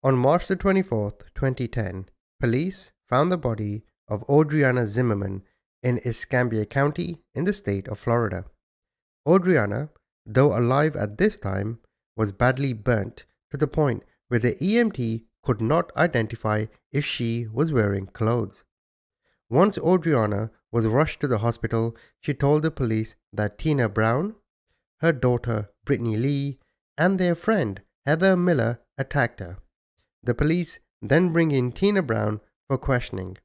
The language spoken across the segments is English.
On March the 24th, 2010, police found the body of Audreanna Zimmerman in Escambia County in the state of Florida. Audreanna, though alive at this time, was badly burnt to the point where the EMT could not identify if she was wearing clothes. Once Audreanna was rushed to the hospital, she told the police that Tina Brown, her daughter Brittany Lee, and their friend Heather Miller attacked her. The police then bring in Tina Brown for questioning.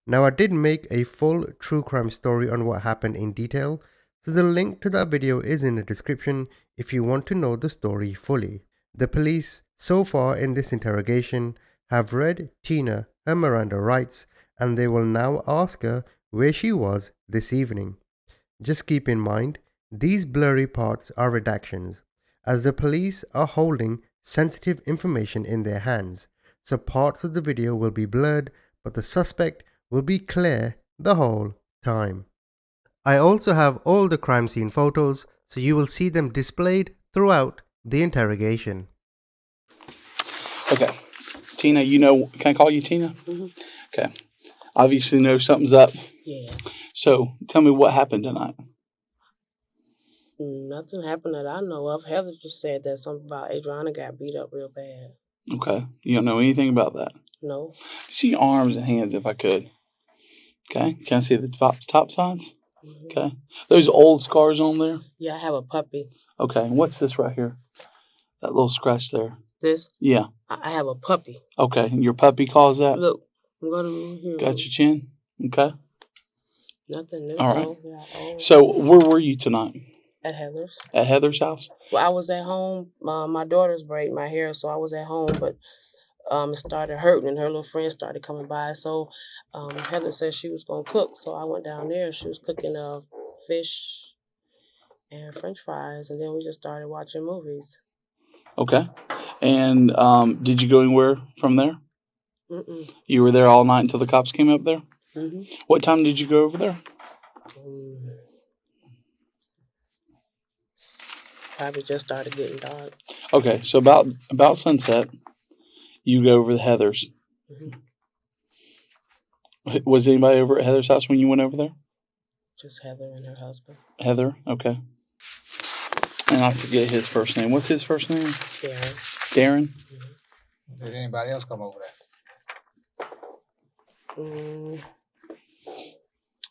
Now, I did make a full true crime story on what happened in detail, so the link to that video is in the description if you want to know the story fully. The police so far in this interrogation have read Tina her Miranda rights, and they will now ask her where she was this evening. Just keep in mind, these blurry parts are redactions, as the police are holding sensitive information in their hands, so parts of the video will be blurred, but the suspect will be clear the whole time. I also have all the crime scene photos, so you will see them displayed throughout the interrogation. Okay. Tina, can I call you Tina? Mm-hmm. Okay. Obviously know something's up. Yeah. So tell me what happened tonight. Nothing happened that I know of. Heather just said that something about Audreanna got beat up real bad. Okay. You don't know anything about that? No. See your arms and hands if I could. Okay. Can I see the top signs? Mm-hmm. Okay. Those old scars on there? Yeah, I have a puppy. Okay. And what's this right here? That little scratch there. This? Yeah. I have a puppy. Okay. And your puppy caused that? Look, I'm going to here. Got your chin? Okay. Nothing new. All right. Yeah, so where were you tonight? At Heather's. At Heather's house? Well, I was at home. My daughter's braiding my hair, so I was at home, but it started hurting, and her little friends started coming by. So Heather said she was going to cook, so I went down there. She was cooking fish and French fries, and then we just started watching movies. Okay. And did you go anywhere from there? Mm-mm. You were there all night until the cops came up there? Mm-hmm. What time did you go over there? Probably just started getting dark. Okay, so about sunset, you go over to Heather's. Mm-hmm. Was anybody over at Heather's house when you went over there? Just Heather and her husband. Heather, okay. And I forget his first name. What's his first name? Darren. Darren? Mm-hmm. Did anybody else come over there?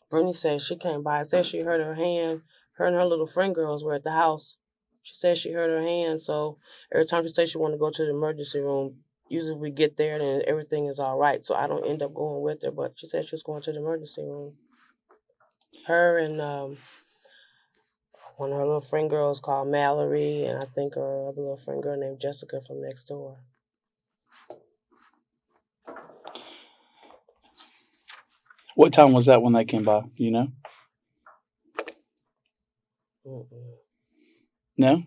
Brittany said she came by. Said she heard her hand. Her and her little friend girls were at the house. She said she heard her hand, so every time she says she want to go to the emergency room, usually we get there and everything is all right, so I don't end up going with her, but she said she was going to the emergency room. Her and one of her little friend girls called Mallory, and I think her other little friend girl named Jessica from next door. What time was that when they came by? Do you know? Mm-mm. No?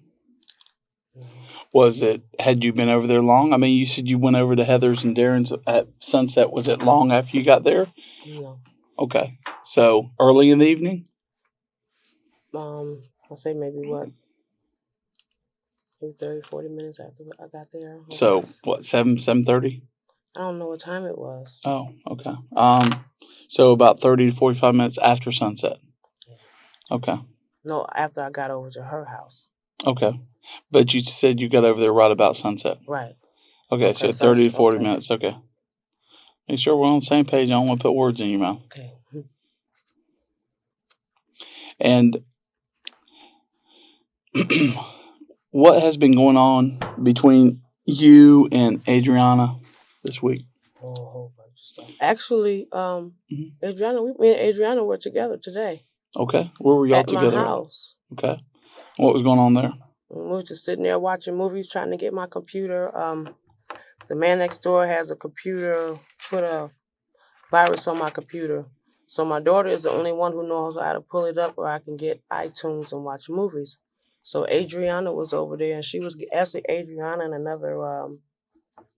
Mm-hmm. Had you been over there long? I mean, you said you went over to Heather's and Darren's at sunset. Was it long after you got there? No. Okay. So, early in the evening? I'll say maybe what? Maybe 30, 40 minutes after I got there. So, what, 7:30? I don't know what time it was. Oh, okay. So about 30 to 45 minutes after sunset. Yeah. Okay. No, after I got over to her house. Okay. But you said you got over there right about sunset. Right. Okay, so 30 to 40 minutes. Okay. Make sure we're on the same page. I don't want to put words in your mouth. Okay. And what has been going on between you and Audreanna this week? Oh, a whole bunch of stuff. Actually, Audreanna, me and Audreanna were together today. Okay. Where were y'all together? At my house. Okay. What was going on there? We were just sitting there watching movies, trying to get my computer. The man next door has a computer, put a virus on my computer. So my daughter is the only one who knows how to pull it up where I can get iTunes and watch movies. So Audreanna was over there, and she was actually Audreanna and another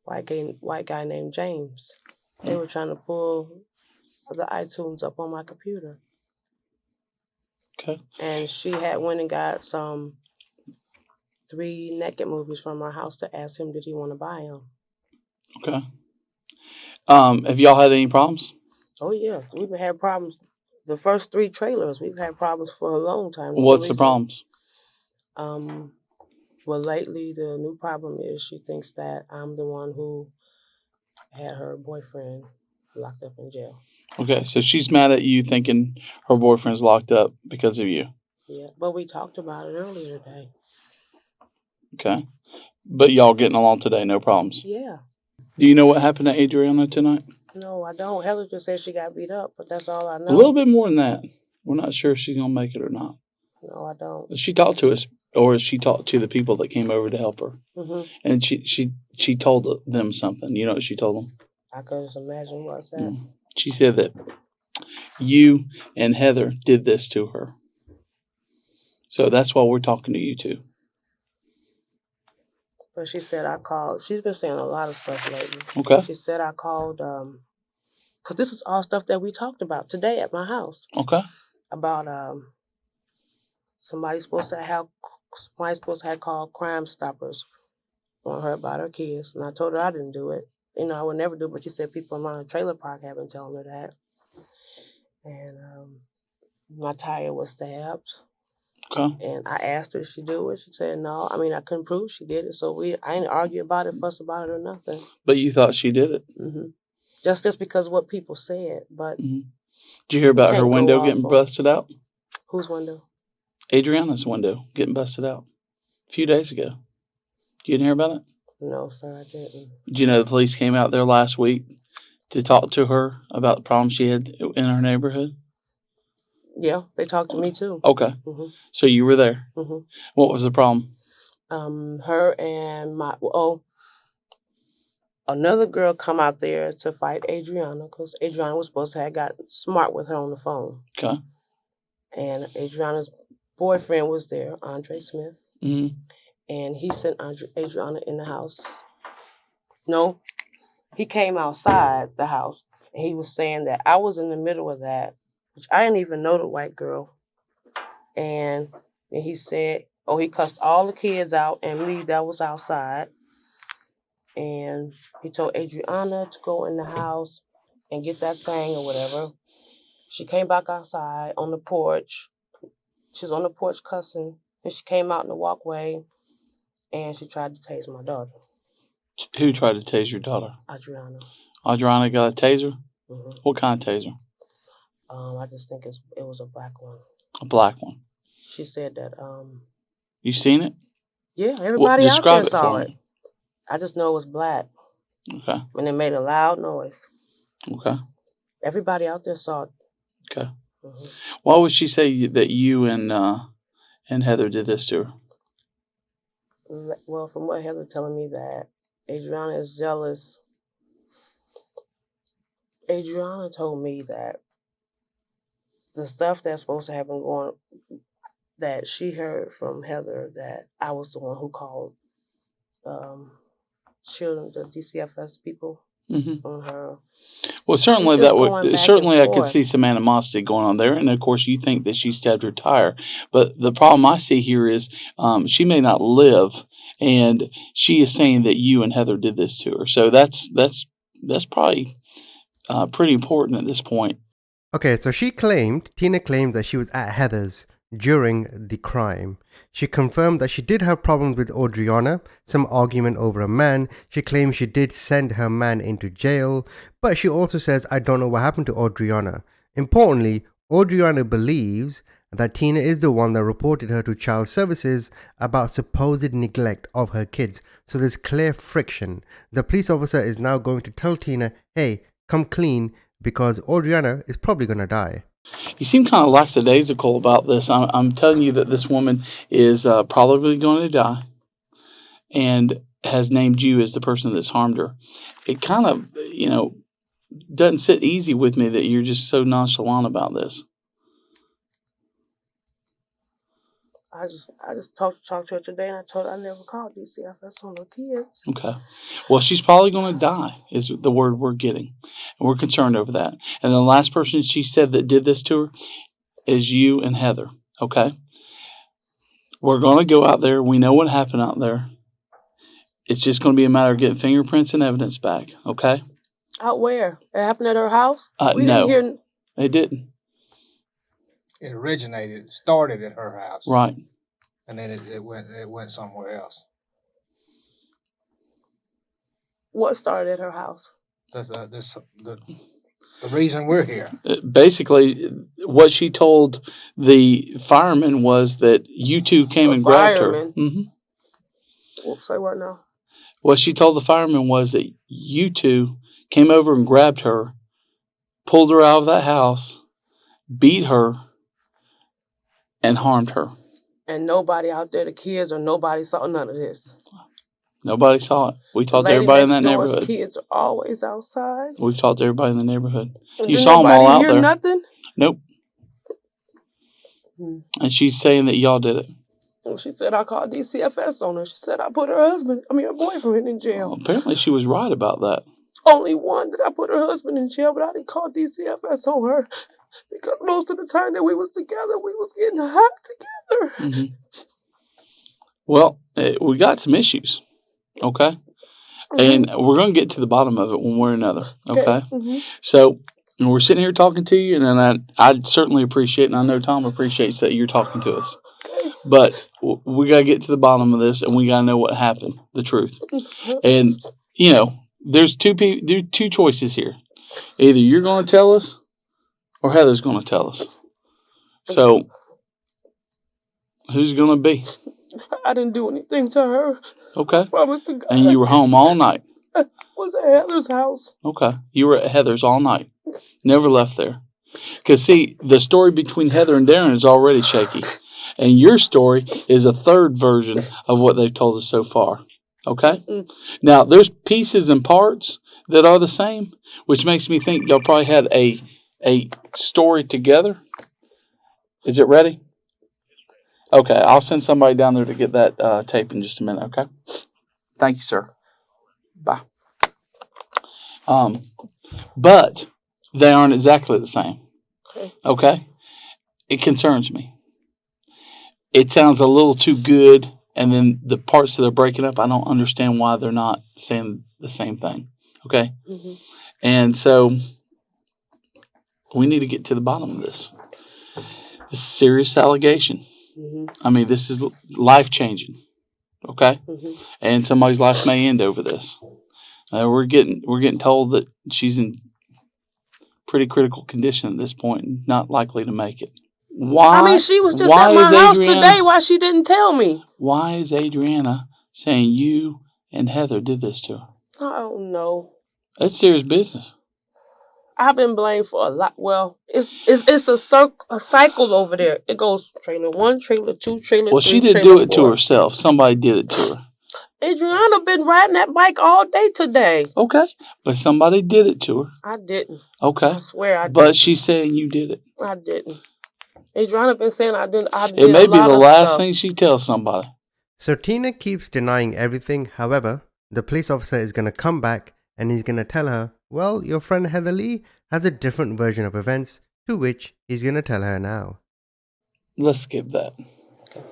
white guy named James. They were trying to pull the iTunes up on my computer. Okay. And she had went and got some 3 naked movies from our house to ask him did he want to buy them. Okay. Have y'all had any problems? Oh yeah, we've had problems. The first 3 trailers, we've had problems for a long time. What's the problems? Well, lately the new problem is she thinks that I'm the one who had her boyfriend locked up in jail. Okay, so she's mad at you thinking her boyfriend's locked up because of you. Yeah, but we talked about it earlier today. Okay. But y'all getting along today, no problems. Yeah. Do you know what happened to Audreanna tonight? No, I don't. Heather just said she got beat up, but that's all I know. A little bit more than that. We're not sure if she's going to make it or not. No, I don't. She talked to us, or she talked to the people that came over to help her. Mm-hmm. And she told them something. You know what she told them? I could just imagine what's that. She said that you and Heather did this to her. So that's why we're talking to you two. But she said I called. She's been saying a lot of stuff lately. Okay. She said I called, because this is all stuff that we talked about today at my house. Okay. About somebody's supposed to have called Crime Stoppers on her about her kids, and I told her I didn't do it. You know, I would never do it, but she said people around the trailer park have been telling her that. And my tire was stabbed. Okay. And I asked her if she do it. She said no. I mean, I couldn't prove she did it, so I didn't argue about it, fuss about it, or nothing. But you thought she did it? Mm-hmm. Just because of what people said, but. Mm-hmm. Did you hear about her window getting busted out? Whose window? Audreanna's window getting busted out a few days ago. You didn't hear about it? No, sir, I didn't. Did you know the police came out there last week to talk to her about the problem she had in her neighborhood? Yeah, they talked to me too. Okay. Mm-hmm. So you were there. Mm-hmm. What was the problem? Her and another girl come out there to fight Audreanna because Audreanna was supposed to have got smart with her on the phone. Okay. And Audreanna's boyfriend was there, Andre Smith. Mm-hmm. And he sent Audreanna in the house. No, he came outside the house and he was saying that I was in the middle of that, which I didn't even know the white girl. And he said, he cussed all the kids out and me that was outside. And he told Audreanna to go in the house and get that thing or whatever. She came back outside on the porch. She was on the porch cussing. And she came out in the walkway and she tried to tase my daughter. Who tried to tase your daughter? Audreanna. Audreanna got a taser? Mm-hmm. What kind of taser? I just think it was a black one. A black one. She said that. You seen it? Yeah, everybody out there saw it. Me. I just know it was black. Okay. And it made a loud noise. Okay. Everybody out there saw it. Okay. Mm-hmm. Why would she say that you and Heather did this to her? Well, from what Heather telling me that Audreanna is jealous. Audreanna told me that the stuff that's supposed to have been going, that she heard from Heather that I was the one who called children, the DCFS people on her. Well, certainly I could see some animosity going on there, and of course you think that she stabbed her tire. But the problem I see here is she may not live, and she is saying that you and Heather did this to her. So that's probably pretty important at this point. Okay, so Tina claimed that she was at Heather's during the crime. She confirmed that she did have problems with Audreanna, some argument over a man. She claims she did send her man into jail, but she also says, I don't know what happened to Audreanna. Importantly, Audreanna believes that Tina is the one that reported her to child services about supposed neglect of her kids. So there's clear friction. The police officer is now going to tell Tina, hey, come clean, because Audreanna is probably going to die. You seem kind of lackadaisical about this. I'm telling you that this woman is probably going to die and has named you as the person that's harmed her. It kind of, doesn't sit easy with me that you're just so nonchalant about this. I just talked to her today, and I told her I never called DCFS on the kids. Okay. Well, she's probably going to die is the word we're getting. And we're concerned over that. And the last person she said that did this to her is you and Heather. Okay. We're going to go out there. We know what happened out there. It's just going to be a matter of getting fingerprints and evidence back, okay? Out where? It happened at her house? We No, didn't hear... it didn't. It started at her house. Right. And then it went somewhere else. What started at her house? The reason we're here. Basically, what she told the fireman was that you two came and grabbed her. Mm-hmm. Well, say what now? What she told the fireman was that you two came over and grabbed her, pulled her out of that house, beat her, and harmed her. And nobody out there, the kids or nobody, saw none of this. Nobody saw it. We talked to everybody in that neighborhood. Kids are always outside. We've talked to everybody in the neighborhood. And you saw them all out there. Nothing? Nope. And she's saying that y'all did it. Well, she said I called DCFS on her. She said I put her boyfriend in jail. Well, apparently she was right about that. Only one that I put her husband in jail, but I didn't call DCFS on her because most of the time that we was together, we was getting hot together. Mm-hmm. Well, we got some issues, okay? Mm-hmm. And we're going to get to the bottom of it one way or another, okay? Mm-hmm. So we're sitting here talking to you, and then I certainly appreciate, and I know Tom appreciates that you're talking to us. But we got to get to the bottom of this, and we got to know what happened, the truth. And, you know, there's two choices here. Either you're going to tell us or Heather's going to tell us. So, who's going to be? I didn't do anything to her. Okay. Promise to God. And you were home all night. I was at Heather's house. Okay. You were at Heather's all night. Never left there. Because, see, the story between Heather and Darren is already shaky. And your story is a third version of what they've told us so far. Okay? Mm-hmm. Now, there's pieces and parts that are the same, which makes me think y'all probably had a story together. Is it ready? Okay, I'll send somebody down there to get that tape in just a minute, okay? Thank you, sir. Bye. But they aren't exactly the same. Okay? It concerns me. It sounds a little too good, and then the parts that are breaking up, I don't understand why they're not saying the same thing. Okay? Mm-hmm. And so we need to get to the bottom of this. This is a serious allegation. Mm-hmm. I mean, this is life-changing. Okay? Mm-hmm. And somebody's life may end over this. We're getting told that she's in pretty critical condition at this point, not likely to make it. Why? I mean, she was just at my house today. Why she didn't tell me? Why is Audreanna saying you and Heather did this to her? I don't know. That's serious business. I've been blamed for a lot. Well, it's a cycle over there. It goes trailer 1, trailer 2, trailer 3. Well, she didn't do it to herself. Somebody did it to her. Audreanna been riding that bike all day today. Okay, but somebody did it to her. I didn't. Okay, I swear I didn't. But she's saying you did it. I didn't. Audreanna been saying I didn't. It may be the last thing she tells somebody. So Tina keeps denying everything. However, the police officer is going to come back and he's going to tell her, well, your friend Heather Lee has a different version of events, to which he's going to tell her now. Let's skip that.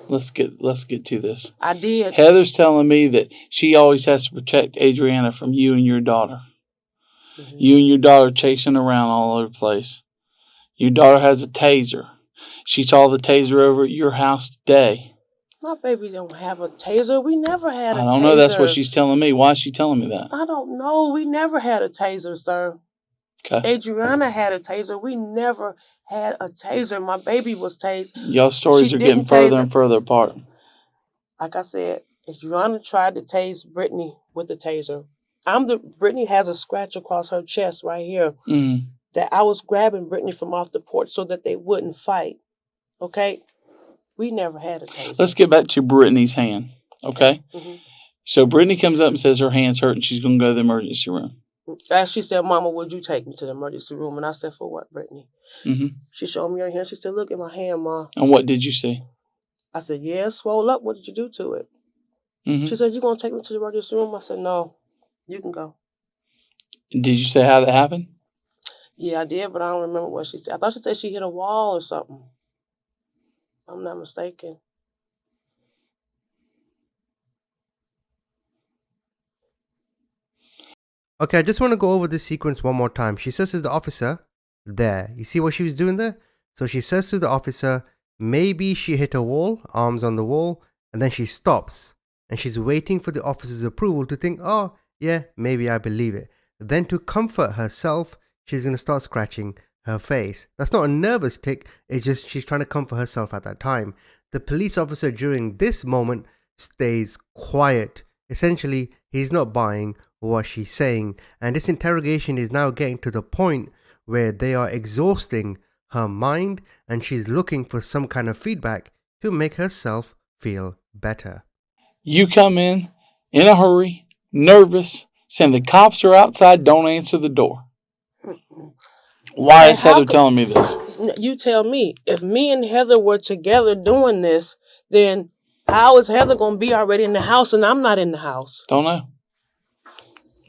Let's get to this. I did. Heather's telling me that she always has to protect Audreanna from you and your daughter. Mm-hmm. You and your daughter chasing around all over the place. Your daughter has a taser. She saw the taser over at your house today. My baby don't have a taser. We never had a taser. I don't know. That's what she's telling me. Why is she telling me that? I don't know. We never had a taser, sir. Okay. Audreanna had a taser. We never had a taser. My baby was tased. Y'all stories are getting further and further apart. Like I said, Audreanna tried to tase Brittany with the taser. Brittany has a scratch across her chest right here. Mm. That I was grabbing Brittany from off the porch so that they wouldn't fight. Okay? We never had a taser. Let's get back to Brittany's hand. Okay? Mm-hmm. So Brittany comes up and says her hand's hurt and she's going to go to the emergency room. She said, Mama, would you take me to the emergency room? And I said, for what, Brittany? Mm-hmm. She showed me her hand. She said, look at my hand, Ma. And what did you see? I said, yeah, it's swole up. What did you do to it? Mm-hmm. She said, you going to take me to the emergency room? I said, no, you can go. Did you say how that happened? Yeah, I did, but I don't remember what she said. I thought she said she hit a wall or something. I'm not mistaken. Okay, I just want to go over this sequence one more time. She says to the officer, there. You see what she was doing there? So she says to the officer, maybe she hit a wall, arms on the wall, and then she stops. And she's waiting for the officer's approval to think, oh, yeah, maybe I believe it. Then to comfort herself, she's going to start scratching her face. That's not a nervous tic, it's just she's trying to comfort herself at that time. The police officer during this moment stays quiet. Essentially, he's not buying what she's saying, and this interrogation is now getting to the point where they are exhausting her mind and she's looking for some kind of feedback to make herself feel better. You come in a hurry, nervous, saying the cops are outside, don't answer the door. Why is Heather telling me this? You tell me. If me and Heather were together doing this, then how is Heather going to be already in the house and I'm not in the house? Don't know.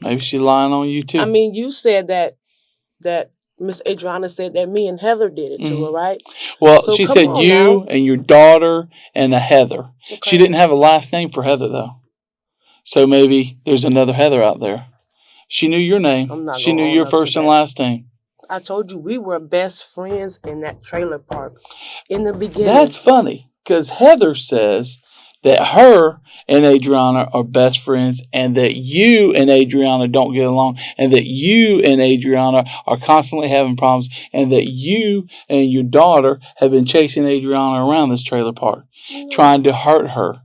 Maybe she's lying on you too. I mean, you said that Miss Audreanna said that me and Heather did it to her, right? Well, so she said you and your daughter and a Heather. Okay. She didn't have a last name for Heather, though. So maybe there's another Heather out there. She knew your name. She knew your first and last name. I told you we were best friends in that trailer park in the beginning. That's funny, because Heather says that her and Audreanna are best friends and that you and Audreanna don't get along and that you and Audreanna are constantly having problems and that you and your daughter have been chasing Audreanna around this trailer park, trying to hurt her,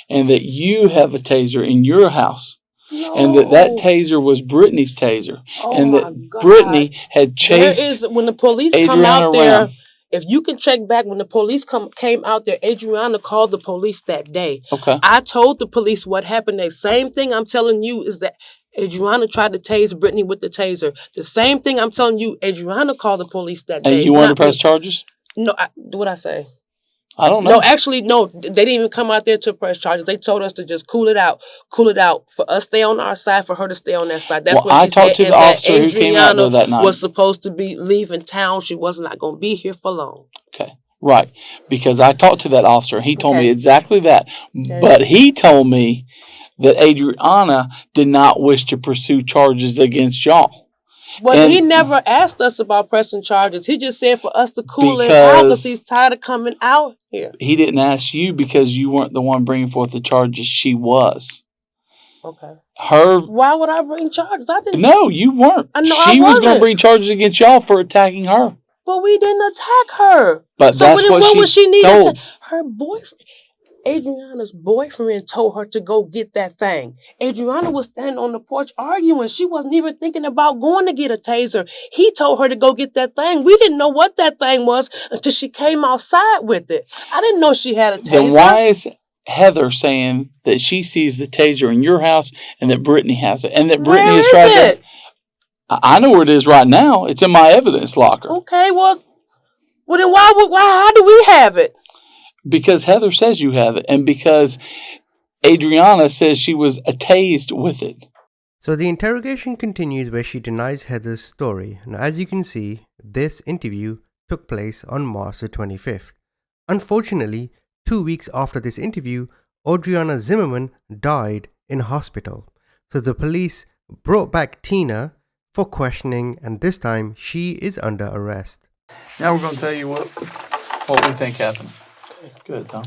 and that you have a taser in your house. No. And that taser was Brittany's taser. Oh, and that Brittany had chased when the police Audreanna come out there, around. If you can check back, when the police came out there, Audreanna called the police that day. Okay. I told the police what happened. The same thing I'm telling you is that Audreanna tried to tase Brittany with the taser. The same thing I'm telling you, Audreanna called the police that day. And you want to press charges? No, what'd I say? I don't know. No, actually, no. They didn't even come out there to press charges. They told us to just cool it out. For us to stay on our side, for her to stay on that side. That's what she said. I talked to the officer who came out there that night. Was supposed to be leaving town. She was not going to be here for long. Okay, right. Because I talked to that officer. He told me exactly that. Okay. But he told me that Audreanna did not wish to pursue charges against y'all. Well, he never asked us about pressing charges. He just said for us to cool it out because he's tired of coming out here. He didn't ask you because you weren't the one bringing forth the charges. She was. Okay. Why would I bring charges? I didn't. No, you weren't. She was going to bring charges against y'all for attacking her. But we didn't attack her. But that's what she told. Her boyfriend. Audreanna's boyfriend told her to go get that thing. Audreanna was standing on the porch arguing. She wasn't even thinking about going to get a taser. He told her to go get that thing. We didn't know what that thing was until she came outside with it. I didn't know she had a taser. Then why is Heather saying that she sees the taser in your house and that Brittany has it? And that Brittany has tried to... I know where it is right now. It's in my evidence locker. Okay, well then how do we have it? Because Heather says you have it, and because Audreanna says she was tased with it. So the interrogation continues where she denies Heather's story. Now, as you can see, this interview took place on March the 25th. Unfortunately, 2 weeks after this interview, Audreanna Zimmerman died in hospital. So the police brought back Tina for questioning, and this time she is under arrest. Now we're going to tell you what we think happened. Good, Tom.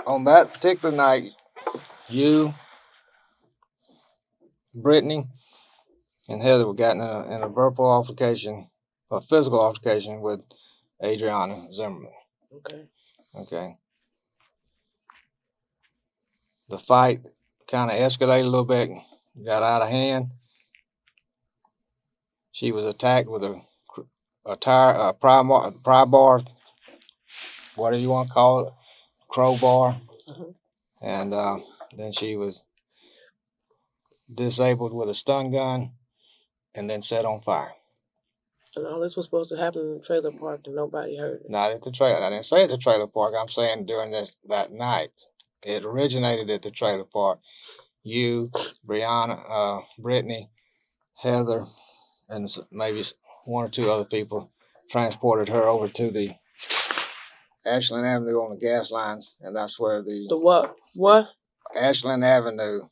On that particular night, you, Brittany, and Heather were gotten in a verbal altercation, a physical altercation with Audreanna Zimmerman. Okay. The fight kind of escalated a little bit, got out of hand. She was attacked with a pry bar, whatever you want to call it, crowbar, and then she was disabled with a stun gun and then set on fire. And all this was supposed to happen in the trailer park and nobody heard it. Not at the trailer. I didn't say at the trailer park. I'm saying during that night. It originated at the trailer park. You, Brittany, Heather, and maybe one or two other people transported her over to the Ashland Avenue on the gas lines, and that's where the what? Ashland Avenue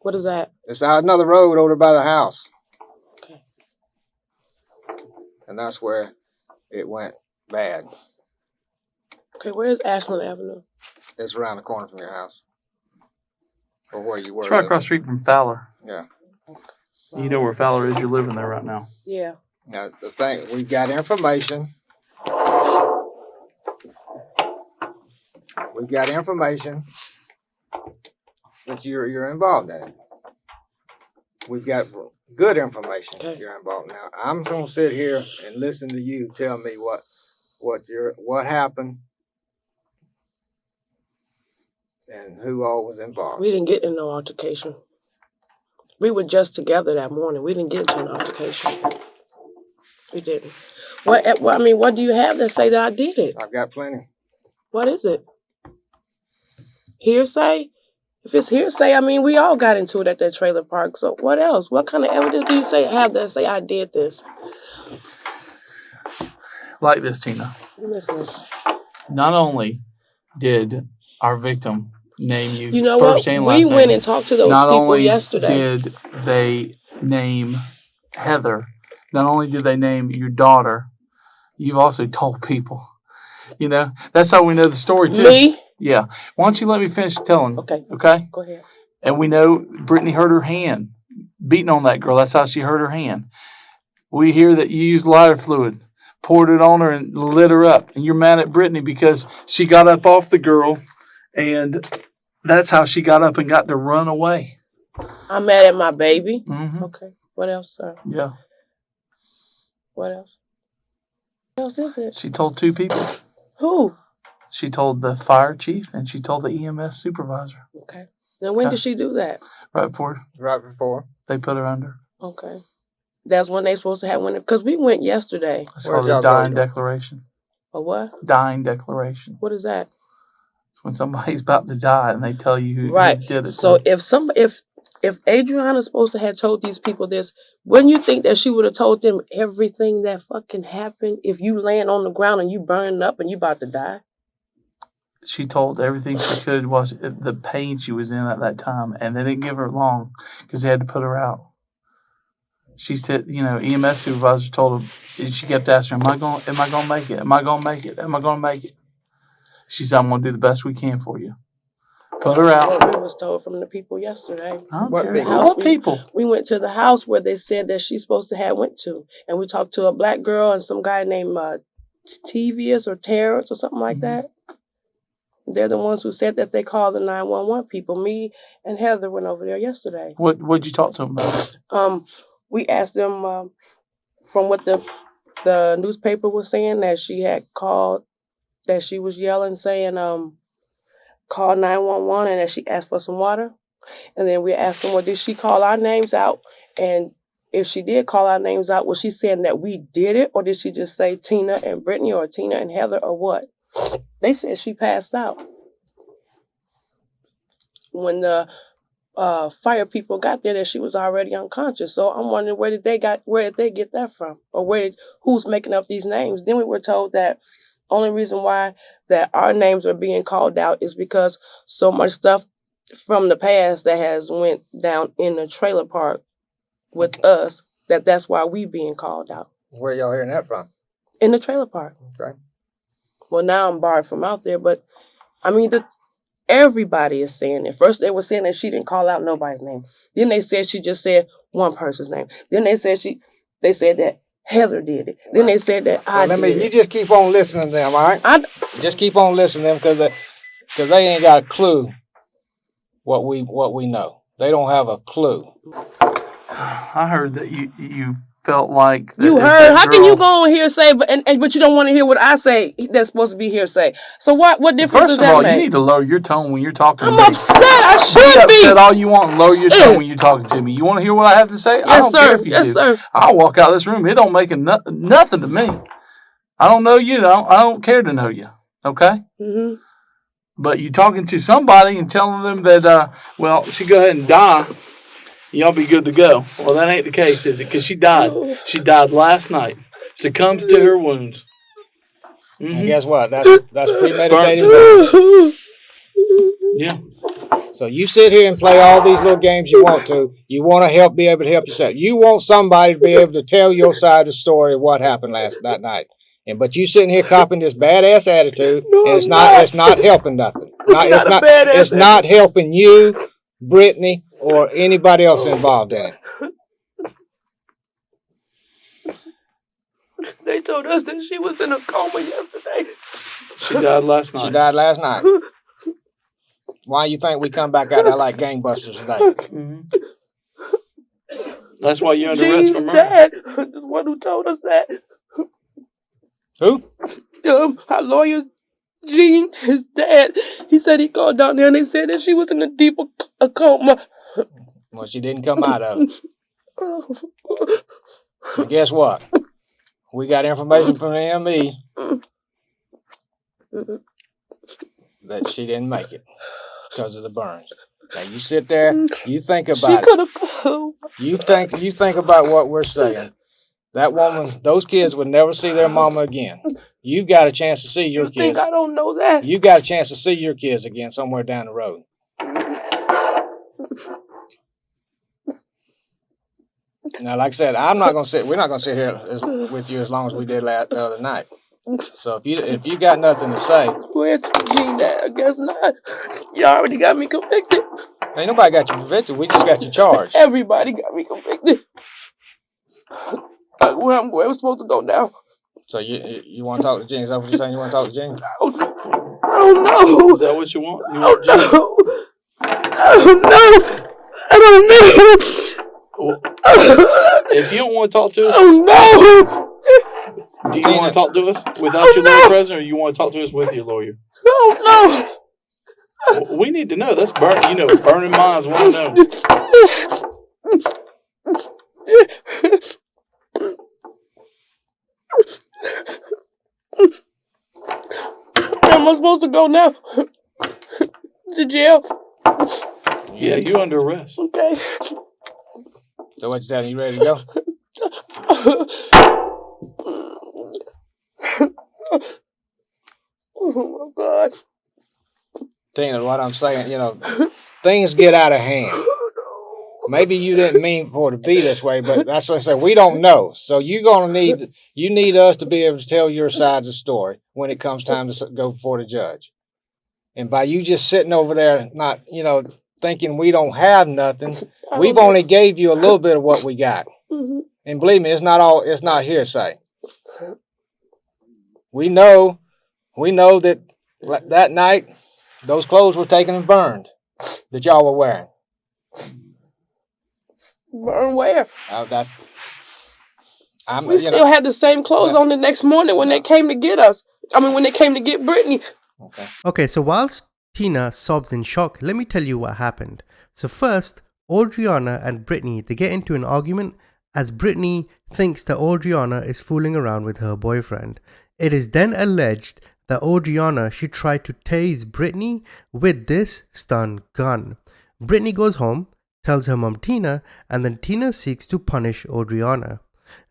What is that? It's out another road over by the house. Okay. And that's where it went bad. Okay, where is Ashland Avenue? It's around the corner from your house. Or where you were. It's right across the street from Fowler. Yeah. You know where Fowler is. You're living there right now. Yeah. Now, the thing, we got information. We've got information that you're involved in it. We've got good information you're involved. Now, I'm going to sit here and listen to you tell me what happened and who all was involved. We didn't get in no altercation. We were just together that morning. We didn't get into an altercation. We didn't. What do you have that say that I did it? I've got plenty. What is it? Hearsay? If it's hearsay, we all got into it at that trailer park. So what else? What kind of evidence do you have that say I did this? Like this, Tina. Listen. Not only did our victim name you, you know first what? and last We went name, and talked to those not people only yesterday. Did they name Heather? Not only did they name your daughter, you've also told people. You know, that's how we know the story too. Me? Yeah. Why don't you let me finish telling? Okay. Okay. Go ahead. And we know Brittany hurt her hand, beating on that girl. That's how she hurt her hand. We hear that you used lighter fluid, poured it on her, and lit her up. And you're mad at Brittany because she got up off the girl, and that's how she got up and got to run away. I'm mad at my baby. Mm-hmm. Okay. What else, sir? Yeah. What else? What else is it? She told two people. Who? She told the fire chief and she told the EMS supervisor. Okay. Now, when did she do that? Right before they put her under. Okay. That's when they supposed to have one. Because we went yesterday. It's called a dying declaration. A what? Dying declaration. What is that? It's when somebody's about to die and they tell you who did it. So if Audreanna's supposed to have told these people this, wouldn't you think that she would have told them everything that fucking happened if you laying on the ground and you burning up and you about to die? She told everything she could was the pain she was in at that time, and they didn't give her long because they had to put her out. She said, EMS supervisor told her, she kept asking her, am I going to make it? Am I going to make it? Am I going to make it? She said, I'm going to do the best we can for you. Put her out. What we was told from the people yesterday. What people? We went to the house where they said that she's supposed to have went to, and we talked to a black girl and some guy named Tevius or Terrence or something like that. They're the ones who said that they called the 911 people. Me and Heather went over there yesterday. What'd you talk to them about? We asked them from what the newspaper was saying that she had called, that she was yelling saying call 911 and that she asked for some water. And then we asked them, well, did she call our names out? And if she did call our names out, was she saying that we did it, or did she just say Tina and Brittany or Tina and Heather or what? They said she passed out. When the fire people got there, that she was already unconscious. So I'm wondering where did they get that from, or who's making up these names? Then we were told that only reason why that our names are being called out is because so much stuff from the past that has went down in the trailer park with us, that's why we being called out. Where y'all hearing that from? In the trailer park. Okay. Well, now I'm barred from out there, but everybody is saying it. First, they were saying that she didn't call out nobody's name. Then they said she just said one person's name. Then they said that Heather did it. Then they said that I did it. You just keep on listening to them, all right? Just keep on listening to them because they ain't got a clue what we know. They don't have a clue. I heard that you felt like you heard. How can you go on hearsay, but you don't want to hear what I say? That's supposed to be hearsay. So what difference does that make? First of all, you need to lower your tone when you're talking to me. I'm upset. I should be upset all you want. Lower your tone when you're talking to me. You want to hear what I have to say? Yes, I don't sir. care if you do. Sir. I'll walk out of this room. It don't make nothing to me. I don't know you. I don't care to know you. Okay. Mm-hmm. But you talking to somebody and telling them that she go ahead and die. Y'all be good to go. Well, that ain't the case, is it? Because she died. She died last night. Succumbs to her wounds. Mm-hmm. And guess what? That's premeditated. Yeah. So you sit here and play all these little games you want to. You want to be able to help yourself. You want somebody to be able to tell your side of the story of what happened that night. But you sitting here copying this badass attitude, and it's not helping nothing. It's not helping you, Brittany, or anybody else involved in it. They told us that she was in a coma yesterday. She died last night. Why do you think we come back out there like gangbusters today? Mm-hmm. That's why you're under arrest for murder. Dad, the one who told us that. Who? Our lawyer, Gene, his dad. He said he called down there and they said that she was in a deep coma. Well, she didn't come out of it. So guess what? We got information from the ME that she didn't make it because of the burns. Now you sit there, you think about it. You think about what we're saying. That woman, those kids would never see their mama again. You've got a chance to see your kids. You think I don't know that? You've got a chance to see your kids again somewhere down the road. Now, like I said, we're not going to sit here with you as long as we did the other night. So if you got nothing to say. Where's Gene at? I guess not. You already got me convicted. Ain't nobody got you convicted. We just got you charged. Everybody got me convicted. Where we're supposed to go now? So you want to talk to Gene? Is that what you're saying? You want to talk to Gene? I don't know. Is that what you want? I don't know. Well, if you don't want to talk to us, oh no. Do you want to talk to us without your lawyer present, or you want to talk to us with your lawyer? Oh no. Well, we need to know. That's burning minds want to know. Where am I supposed to go now? To jail? Yeah, you're under arrest. Okay. So what you telling? You ready to go? Oh my God. Tina, what I'm saying, things get out of hand. Maybe you didn't mean for it to be this way, but that's what I said. We don't know. So you need us to be able to tell your side of the story when it comes time to go before the judge. And by you just sitting over there, not, thinking we don't have nothing, we've only gave you a little bit of what we got. Mm-hmm. And believe me, it's not hearsay. We know that that night, those clothes were taken and burned that y'all were wearing. Burn where? We still had the same clothes on the next morning when they came to get us. When they came to get Brittany. Okay, so whilst Tina sobs in shock, let me tell you what happened. So first, Audreanna and Brittany, they get into an argument as Brittany thinks that Audreanna is fooling around with her boyfriend. It is then alleged that Audreanna, she tried to tase Brittany with this stun gun. Brittany goes home, tells her mom Tina, and then Tina seeks to punish Audreanna.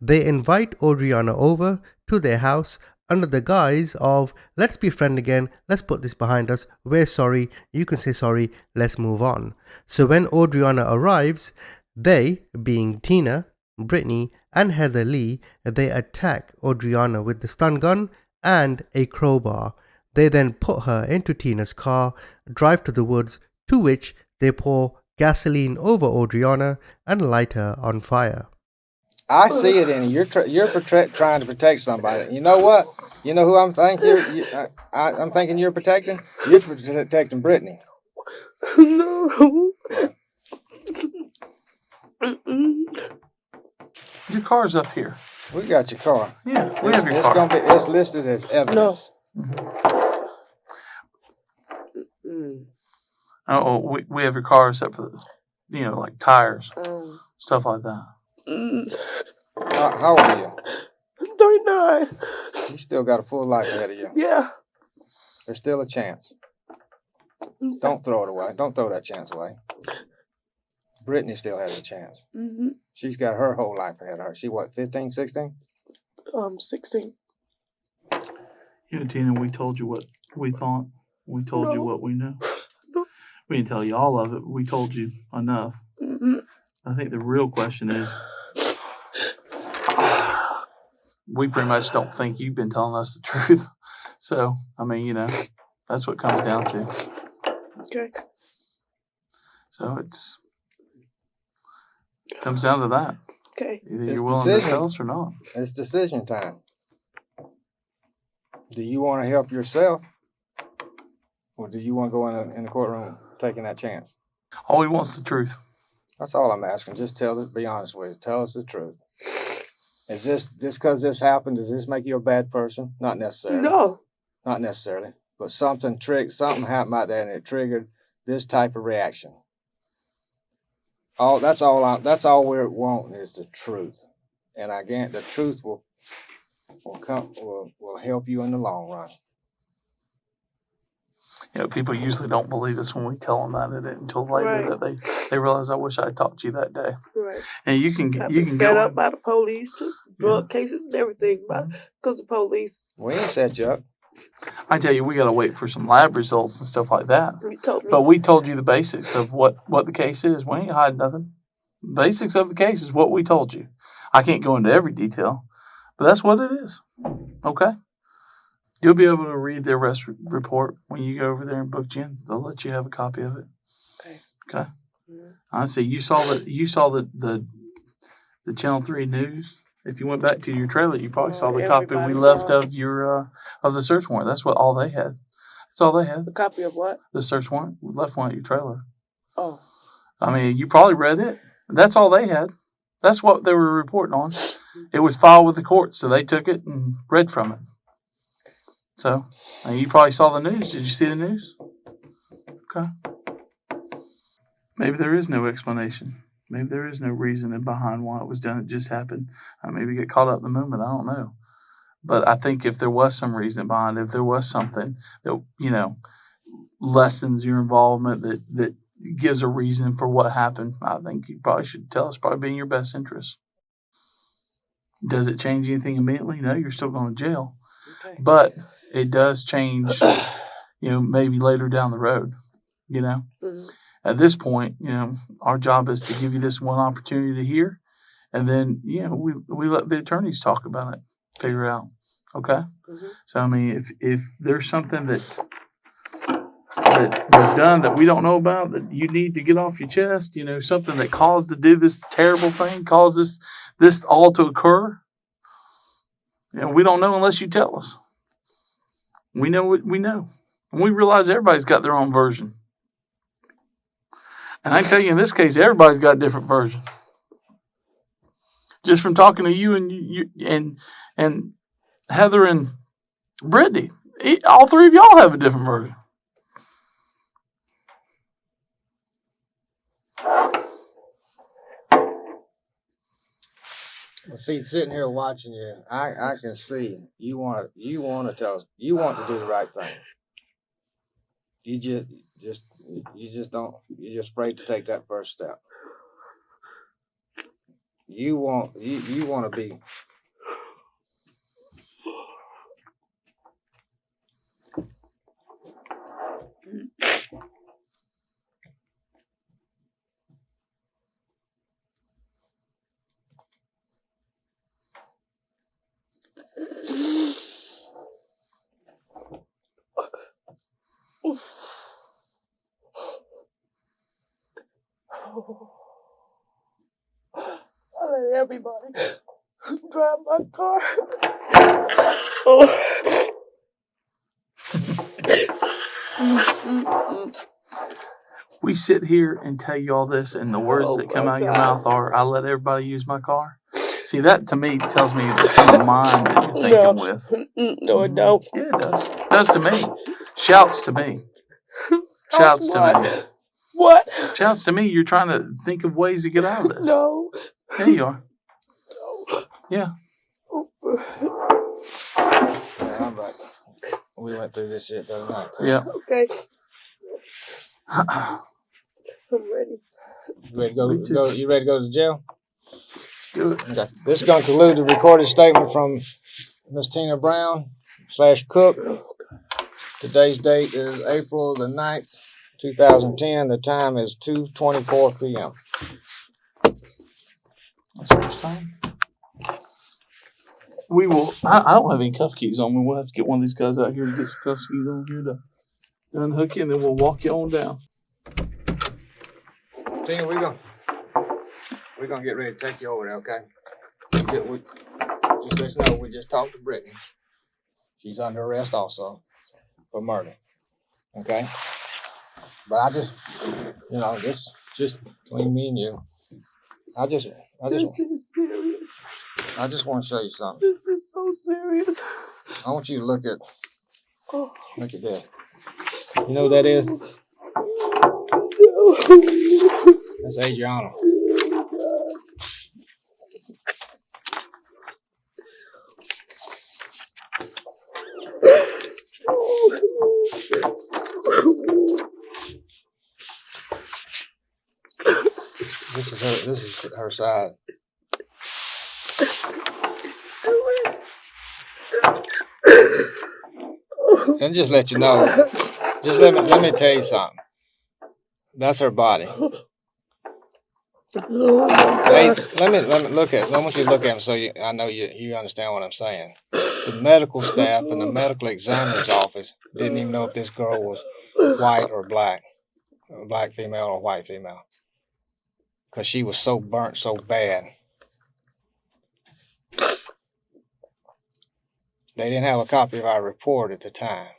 They invite Audreanna over to their house under the guise of, let's be friends again, let's put this behind us, we're sorry, you can say sorry, let's move on. So when Audreanna arrives, they, being Tina, Brittany, and Heather Lee, they attack Audreanna with the stun gun and a crowbar. They then put her into Tina's car, drive to the woods, to which they pour gasoline over Audreanna and light her on fire. I see it in you. You're trying to protect somebody. You know what? You know who I'm thinking? I'm thinking you're protecting? You're protecting Brittany. No. Your car's up here. We got your car. Yeah, we have your car. It's listed as evidence. No. Oh, we have your car except for like tires, stuff like that. How old are you? 39. You still got a full life ahead of you. Yeah. There's still a chance. Don't throw it away. Don't throw that chance away. Brittany still has a chance. Mm-hmm. She's got her whole life ahead of her. She what, 15, 16? 16. Tina, we told you what we thought. We told you what we knew. We didn't tell you all of it. We told you enough. Mm-hmm. I think the real question is, we pretty much don't think you've been telling us the truth. So, I mean, you know, that's what it comes down to. Okay. So it comes down to that. Okay. Either you're willing to tell us or not. It's decision time. Do you want to help yourself, or do you want to go in the courtroom taking that chance? All he wants the truth. That's all I'm asking. Just be honest with us. Tell us the truth. Is this just because this happened? Does this make you a bad person? Not necessarily. No. Not necessarily. But something happened out there and it triggered this type of reaction. That's all we're wanting is the truth. And again, the truth will help you in the long run. You know, people usually don't believe us when we tell them that until later that they realize, I wish I had talked to you that day. Right. And you can set up by the police to drug cases and everything because the police. We ain't set you up. I tell you, we got to wait for some lab results and stuff like that. You told me. But we told you the basics of what the case is. We ain't hiding nothing. Basics of the case is what we told you. I can't go into every detail, but that's what it is. Okay? You'll be able to read the arrest report when you go over there and book you in. They'll let you have a copy of it. Okay. Mm-hmm. Honestly, you saw the Channel 3 news. If you went back to your trailer, you probably saw the copy we left of your of the search warrant. That's what all they had. That's all they had. The copy of what? The search warrant. We left one at your trailer. Oh. I mean, you probably read it. That's all they had. That's what they were reporting on. It was filed with the court, so they took it and read from it. So, you probably saw the news. Did you see the news? Okay. Maybe there is no explanation. Maybe there is no reasoning behind why it was done. It just happened. Maybe get caught up in the moment. I don't know. But I think if there was some reason behind it, if there was something that, you know, lessens your involvement, that gives a reason for what happened, I think you probably should tell us, probably be in your best interest. Does it change anything immediately? No, you're still going to jail. Okay. But it does change, you know, maybe later down the road, you know. Mm-hmm. At this point, you know, our job is to give you this one opportunity to hear, and then, you know, we let the attorneys talk about it, figure it out. Okay? Mm-hmm. So, I mean, if there's something that was done that we don't know about, that you need to get off your chest, you know, something that caused to do this terrible thing, caused this all to occur, you know, we don't know unless you tell us. We know what we know. And we realize everybody's got their own version. And I can tell you, in this case, everybody's got a different version. Just from talking to you and Heather and Brittany, all three of y'all have a different version. Well, see, sitting here watching you, I can see you want to tell us, you want to do the right thing. You're just afraid to take that first step. You want to be. I let everybody drive my car. Oh. We sit here and tell you all this, and the words that come out of your mouth are, I let everybody use my car. See, that to me tells me the kind of mind that you're thinking with. No, it don't. Yeah, it does. It does to me. Shouts to me. Shouts to me. What? Shouts to me. You're trying to think of ways to get out of this. No. There you are. No. Yeah. Yeah, but we went through this shit the other night. Yeah. Okay. I'm ready. You ready to go? You ready to go to jail? Let's do it. Okay. This is going to conclude the recorded statement from Miss Tina Brown /Cook. Today's date is April the 9th, 2010. The time is 2:24 p.m. That's first time. We will. I don't have any cuff keys on me. We'll have to get one of these guys out here to get some cuff keys on here to unhook you, and then we'll walk you on down. Tina, we're gonna get ready to take you over there, okay? Just let you know, we just talked to Brittany. She's under arrest also for murder. Okay? But I just, this just between me and you. This is serious. I just want to show you something. This is so serious. I want you to look at that. You know what that is? That's Audreanna. This is her side. And just let you know, just let me tell you something. That's her body. Let me look at. I want you to look at him so I know you understand what I'm saying. The medical staff and the medical examiner's office didn't even know if this girl was white or black, a black female or white female, because she was so burnt so bad. They didn't have a copy of our report at the time.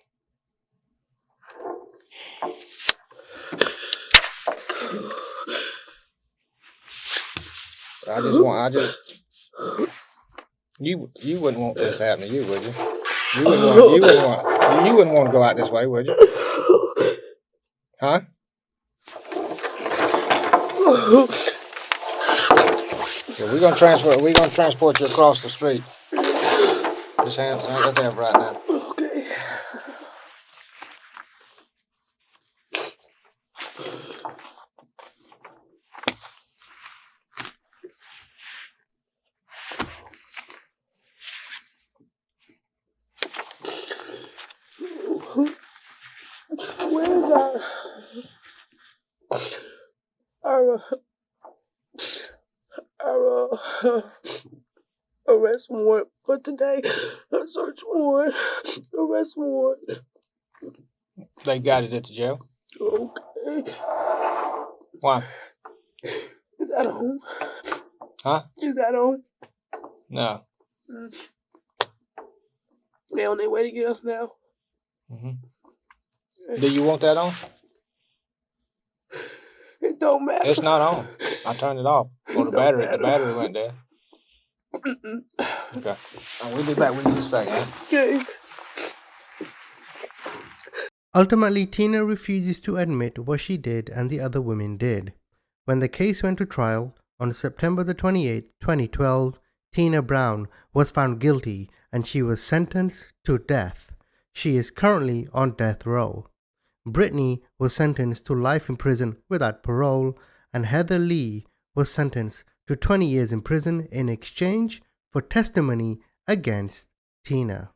You wouldn't want this to happen to you, would you? You wouldn't want to go out this way, would you? Huh? Yeah, we're gonna transport you across the street. Just hands up right now. Okay. Where's our arrest warrant for today? A search warrant, arrest warrant. They got it at the jail. Okay. Why? Is that on? Huh? Is that on? No. They on their way to get us now. Do you want that on? It don't matter. It's not on. I turned it off. Or the battery went dead. Okay. We'll be back with you just a second. Okay. Ultimately, Tina refuses to admit what she did and the other women did. When the case went to trial on September the 28th, 2012, Tina Brown was found guilty and she was sentenced to death. She is currently on death row. Brittany was sentenced to life in prison without parole, and Heather Lee was sentenced to 20 years in prison in exchange for testimony against Tina.